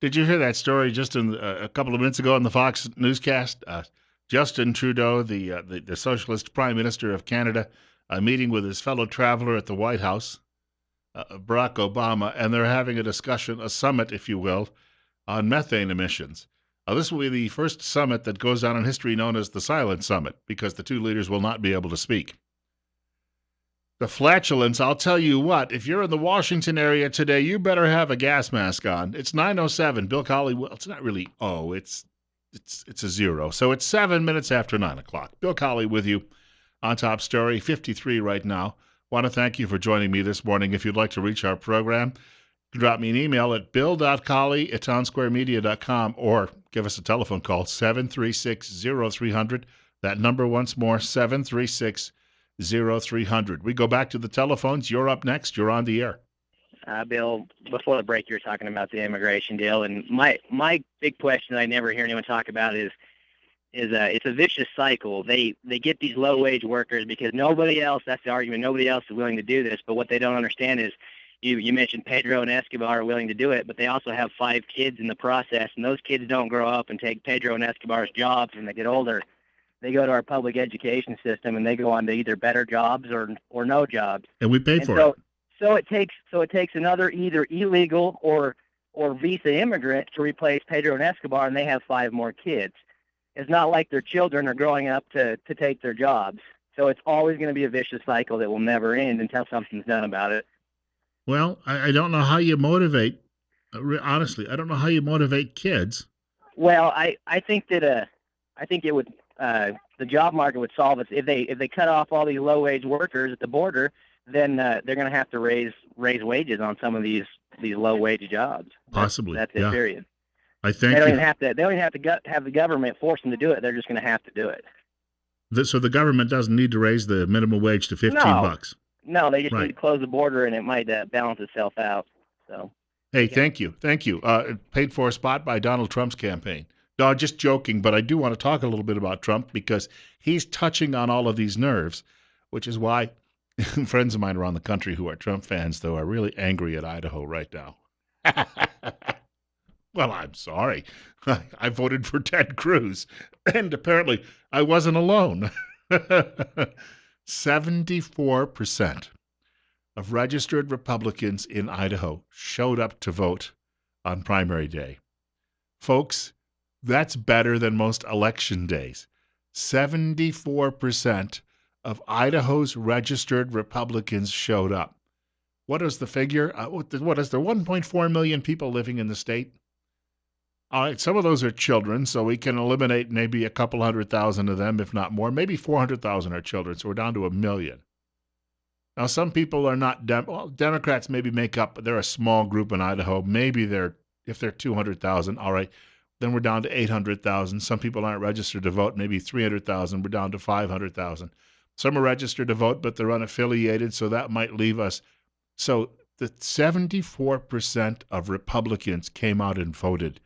Did you hear that story just a couple of minutes ago on the Fox newscast? Justin Trudeau, the socialist prime minister of Canada, meeting with his fellow traveler at the White House, Barack Obama, and they're having a discussion, a summit, if you will, on methane emissions. This will be the first summit that goes down in history known as the Silent Summit because the two leaders will not be able to speak. The flatulence, I'll tell you what, if you're in the Washington area today, you better have a gas mask on. It's 9:07. Bill Colley, well, it's not really, it's a zero. So it's 7 minutes after 9 o'clock. Bill Colley with you on Top Story, 53 right now. Want to thank you for joining me this morning. If you'd like to reach our program, drop me an email at bill.colley@townsquaremedia.com or give us a telephone call, 736-0300. That number once more, 736-0300. We go back to the telephones. You're up next. You're on the air. Bill, before the break, you were talking about the immigration deal, and my big question that I never hear anyone talk about is it's a vicious cycle. They get these low wage workers because nobody else. That's the argument. Nobody else is willing to do this. But what they don't understand is you mentioned Pedro and Escobar are willing to do it, but they also have 5 kids in the process, and those kids don't grow up and take Pedro and Escobar's jobs when they get older. They go to our public education system and they go on to either better jobs or no jobs. And we pay for it. So it takes another either illegal or visa immigrant to replace Pedro and Escobar, and they have 5 more kids. It's not like their children are growing up to take their jobs. So it's always going to be a vicious cycle that will never end until something's done about it. Well, I don't know how you motivate. Honestly, I don't know how you motivate kids. Well, I think that I think it would the job market would solve it if they cut off all these low wage workers at the border. Then they're going to have to raise wages on some of these low wage jobs. Possibly, that's it. Period. I think they don't even have to. They don't even have to have the government force them to do it. They're just going to have to do it. So the government doesn't need to raise the minimum wage to $15. No, they just need to close the border, and it might balance itself out. So. Hey, thank you. Paid for a spot by Donald Trump's campaign. No, just joking, but I do want to talk a little bit about Trump because he's touching on all of these nerves, which is why friends of mine around the country who are Trump fans, though, are really angry at Idaho right now. Well, I'm sorry. I voted for Ted Cruz, and apparently I wasn't alone. 74% of registered Republicans in Idaho showed up to vote on primary day. Folks, that's better than most election days. 74% of Idaho's registered Republicans showed up. What is the figure? What is there? 1.4 million people living in the state? All right, some of those are children, so we can eliminate maybe a couple 100,000 of them, if not more. Maybe 400,000 are children, so we're down to 1 million. Now, some people are not Democrats maybe make up, but they're a small group in Idaho. Maybe if they're 200,000, all right, then we're down to 800,000. Some people aren't registered to vote, maybe 300,000. We're down to 500,000. Some are registered to vote, but they're unaffiliated, so that might leave us. So the 74% of Republicans came out and voted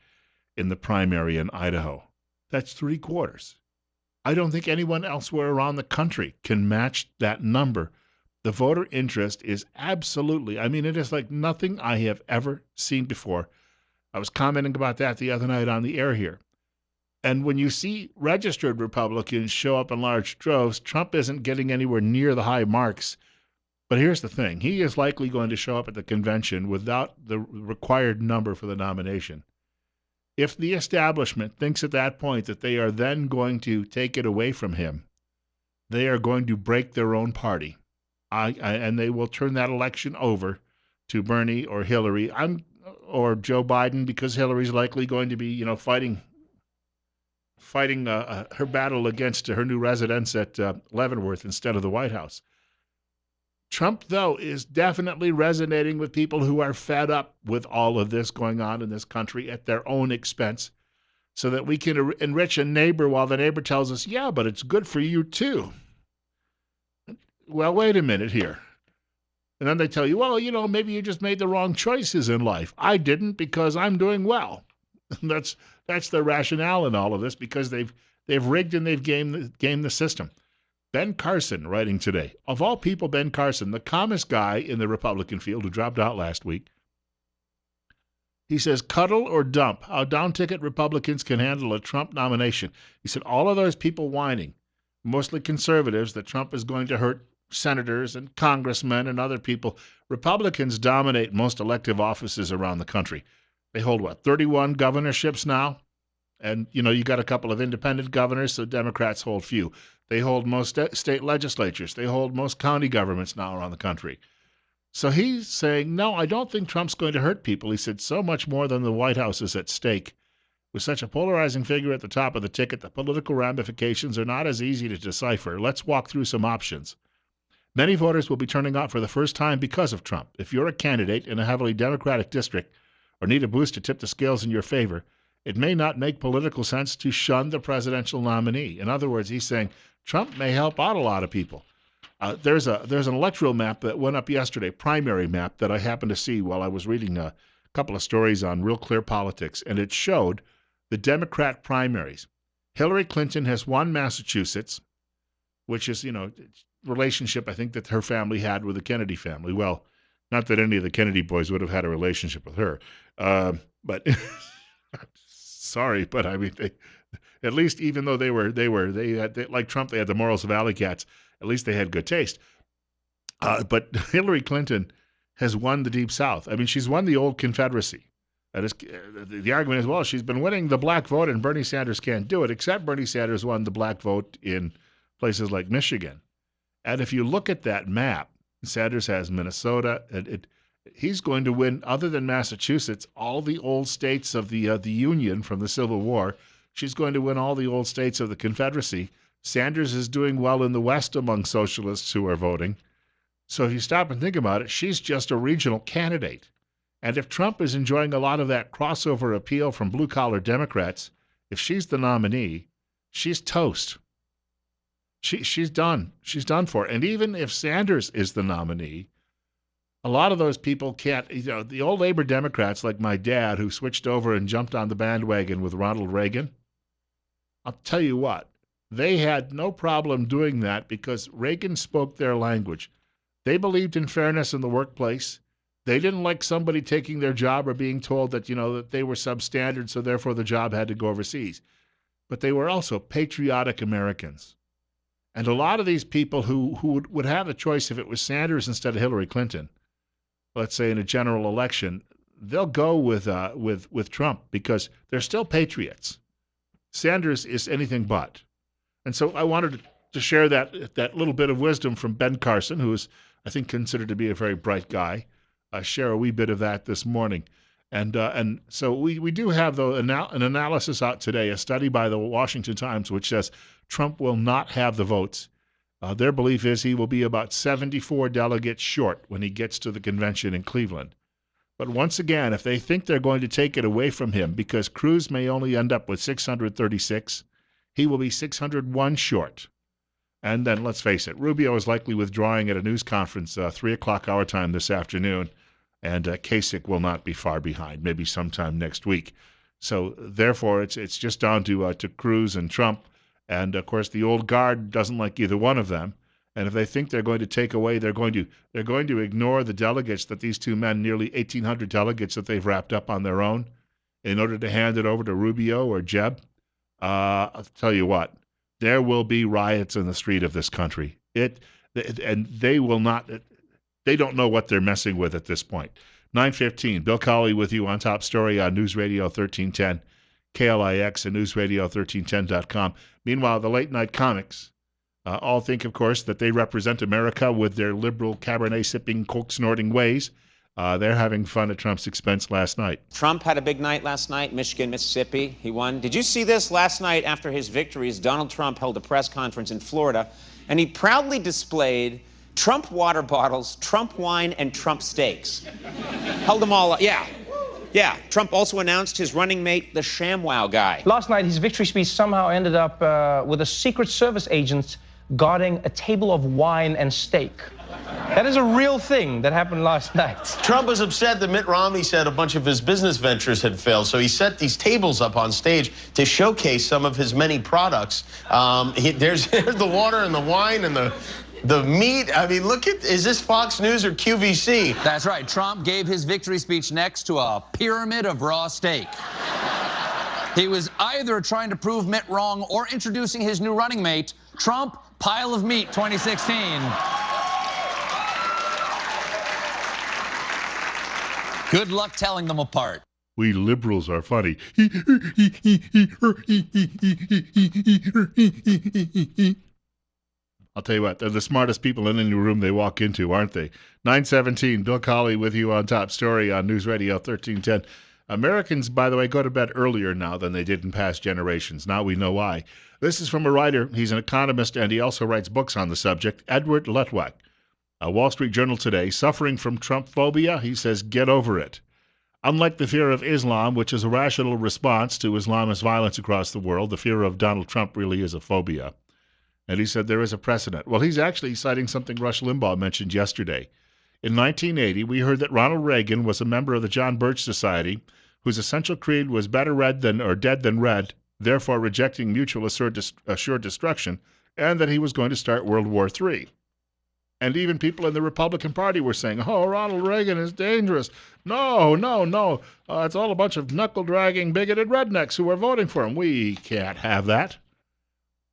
in the primary in Idaho. That's 3/4. I don't think anyone elsewhere around the country can match that number. The voter interest is absolutely, it is like nothing I have ever seen before. I was commenting about that the other night on the air here. And when you see registered Republicans show up in large droves, Trump isn't getting anywhere near the high marks. But here's the thing. He is likely going to show up at the convention without the required number for the nomination. If the establishment thinks at that point that they are then going to take it away from him, they are going to break their own party. And they will turn that election over to Bernie or Hillary or Joe Biden, because Hillary's likely going to be, fighting her battle against her new residence at Leavenworth instead of the White House. Trump, though, is definitely resonating with people who are fed up with all of this going on in this country at their own expense, so that we can enrich a neighbor while the neighbor tells us, yeah, but it's good for you too. Well, wait a minute here. And then they tell you, well, maybe you just made the wrong choices in life. I didn't, because I'm doing well. That's their rationale in all of this, because they've rigged and they've gamed the system. Ben Carson writing today. Of all people, Ben Carson, the calmest guy in the Republican field who dropped out last week, He says, cuddle or dump, how down-ticket Republicans can handle a Trump nomination. He said, all of those people whining, mostly conservatives, that Trump is going to hurt senators and congressmen and other people. Republicans dominate most elective offices around the country. They hold, 31 governorships now? And, you got a couple of independent governors, so Democrats hold few. They hold most state legislatures. They hold most county governments now around the country. So he's saying, no, I don't think Trump's going to hurt people. He said so much more than the White House is at stake. With such a polarizing figure at the top of the ticket, the political ramifications are not as easy to decipher. Let's walk through some options. Many voters will be turning out for the first time because of Trump. If you're a candidate in a heavily Democratic district or need a boost to tip the scales in your favor, it may not make political sense to shun the presidential nominee. In other words, he's saying Trump may help out a lot of people. There's an electoral map that went up yesterday, primary map, that I happened to see while I was reading a couple of stories on Real Clear Politics, and it showed the Democrat primaries. Hillary Clinton has won Massachusetts, which is, relationship I think that her family had with the Kennedy family. Well, not that any of the Kennedy boys would have had a relationship with her, but sorry, but I mean, at least even though they had, like Trump, they had the morals of alley cats. At least they had good taste. But Hillary Clinton has won the Deep South. I mean, she's won the old Confederacy. The argument is, well, she's been winning the black vote, and Bernie Sanders can't do it, except Bernie Sanders won the black vote in places like Michigan. And if you look at that map, Sanders has Minnesota, and he's going to win, other than Massachusetts, all the old states of the Union from the Civil War. She's going to win all the old states of the Confederacy. Sanders is doing well in the West among socialists who are voting. So if you stop and think about it, she's just a regional candidate. And if Trump is enjoying a lot of that crossover appeal from blue-collar Democrats, if she's the nominee, she's toast. She's done. She's done for. And even if Sanders is the nominee, a lot of those people can't, the old labor Democrats like my dad who switched over and jumped on the bandwagon with Ronald Reagan, I'll tell you what, they had no problem doing that because Reagan spoke their language. They believed in fairness in the workplace. They didn't like somebody taking their job or being told that, that they were substandard, so therefore the job had to go overseas. But they were also patriotic Americans. And a lot of these people who would have a choice if it was Sanders instead of Hillary Clinton, let's say in a general election, they'll go with Trump because they're still patriots. Sanders is anything but. And so I wanted to share that little bit of wisdom from Ben Carson, who is, I think, considered to be a very bright guy, share a wee bit of that this morning. And so we do have an analysis out today, a study by the Washington Times, which says Trump will not have the votes. Their belief is he will be about 74 delegates short when he gets to the convention in Cleveland. But once again, if they think they're going to take it away from him, because Cruz may only end up with 636, he will be 601 short. And then, let's face it, Rubio is likely withdrawing at a news conference 3 o'clock our time this afternoon, and Kasich will not be far behind, maybe sometime next week. So, therefore, it's just down to Cruz and Trump. And, of course, the old guard doesn't like either one of them. And if they think they're going to take away, they're going to ignore the delegates that these two men, nearly 1,800 delegates that they've wrapped up on their own, in order to hand it over to Rubio or Jeb. I'll tell you what, there will be riots in the street of this country. And they will not. They don't know what they're messing with at this point. 9:15. Bill Colley with you on Top Story on News Radio 1310, KLIX, and NewsRadio1310.com. Meanwhile, the late night comics all think, of course, that they represent America with their liberal Cabernet-sipping, coke-snorting ways. They're having fun at Trump's expense last night. Trump had a big night last night, Michigan, Mississippi. He won. Did you see this? Last night after his victories, Donald Trump held a press conference in Florida, and he proudly displayed Trump water bottles, Trump wine, and Trump steaks. Held them all up. Yeah. Trump also announced his running mate, the ShamWow guy. Last night, his victory speech somehow ended up with a Secret Service agent guarding a table of wine and steak. That is a real thing that happened last night. Trump was upset that Mitt Romney said a bunch of his business ventures had failed, so he set these tables up on stage to showcase some of his many products. There's the water and the wine and the The meat, I mean, look at, is this Fox News or QVC? That's right. Trump gave his victory speech next to a pyramid of raw steak. He was either trying to prove Mitt wrong or introducing his new running mate, Trump Pile of Meat 2016. Good luck telling them apart. We liberals are funny. I'll tell you what, they're the smartest people in any room they walk into, aren't they? 9:17, Bill Colley with you on Top Story on News Radio 1310. Americans, by the way, go to bed earlier now than they did in past generations. Now we know why. This is from a writer. He's an economist, and he also writes books on the subject, Edward Letwak. Wall Street Journal today, suffering from Trump phobia, he says, get over it. Unlike the fear of Islam, which is a rational response to Islamist violence across the world, the fear of Donald Trump really is a phobia. And he said there is a precedent. Well, he's actually citing something Rush Limbaugh mentioned yesterday. In 1980, we heard that Ronald Reagan was a member of the John Birch Society, whose essential creed was better read than or dead than red, therefore rejecting mutual assured destruction, and that he was going to start World War III. And even people in the Republican Party were saying, oh, Ronald Reagan is dangerous. No. It's all a bunch of knuckle-dragging, bigoted rednecks who are voting for him. We can't have that.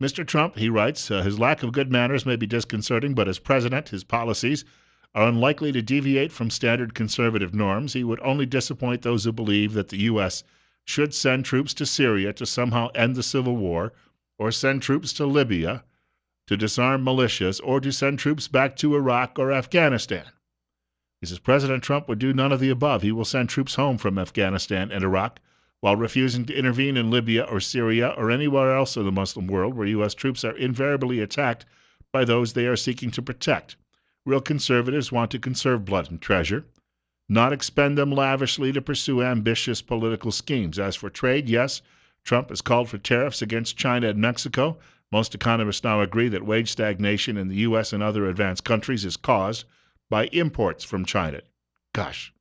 Mr. Trump, he writes, his lack of good manners may be disconcerting, but as president, his policies are unlikely to deviate from standard conservative norms. He would only disappoint those who believe that the U.S. should send troops to Syria to somehow end the civil war, or send troops to Libya to disarm militias, or to send troops back to Iraq or Afghanistan. He says President Trump would do none of the above. He will send troops home from Afghanistan and Iraq, while refusing to intervene in Libya or Syria or anywhere else in the Muslim world where U.S. troops are invariably attacked by those they are seeking to protect. Real conservatives want to conserve blood and treasure, not expend them lavishly to pursue ambitious political schemes. As for trade, yes, Trump has called for tariffs against China and Mexico. Most economists now agree that wage stagnation in the U.S. and other advanced countries is caused by imports from China. Gosh,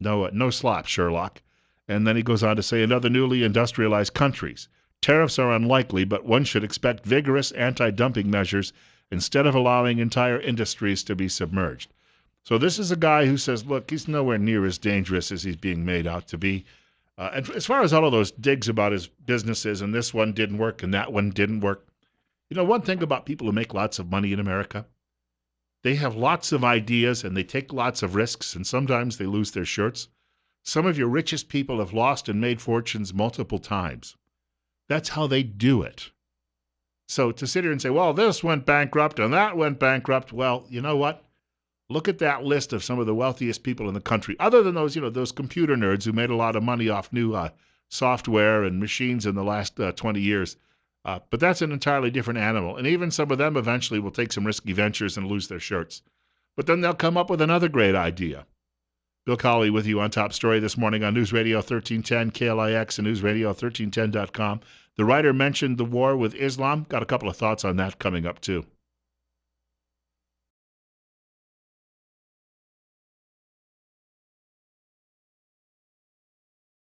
no slop, Sherlock. And then he goes on to say, in other newly industrialized countries, tariffs are unlikely, but one should expect vigorous anti-dumping measures instead of allowing entire industries to be submerged. So this is a guy who says, look, he's nowhere near as dangerous as he's being made out to be. And as far as all of those digs about his businesses, and this one didn't work and that one didn't work, you know, one thing about people who make lots of money in America, they have lots of ideas and they take lots of risks, and sometimes they lose their shirts. Some of your richest people have lost and made fortunes multiple times. That's how they do it. So to sit here and say, well, this went bankrupt and that went bankrupt, well, you know what? Look at that list of some of the wealthiest people in the country, other than those, those computer nerds who made a lot of money off new software and machines in the last 20 years. But that's an entirely different animal. And even some of them eventually will take some risky ventures and lose their shirts. But then they'll come up with another great idea. Bill Colley with you on Top Story this morning on News Radio 1310, KLIX, and NewsRadio1310.com. The writer mentioned the war with Islam. Got a couple of thoughts on that coming up, too.